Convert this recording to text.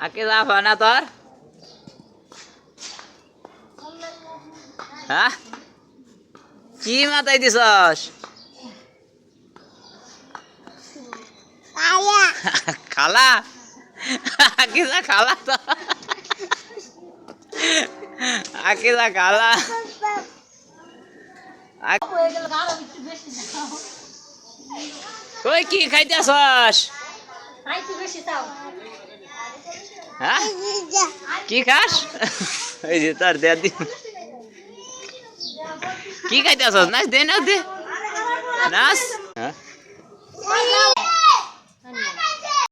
আকে যা হয় না তোর হ্যাঁ কি মাথায় দিছস খালা আকে যা খালা তো আকে যা খালা ওই কি খাইতেছস হ্যাঁ কি খাস ওই যে তোর দে দি কি খাইতেছস নাচ দে নাচ দে নাচ হ্যাঁ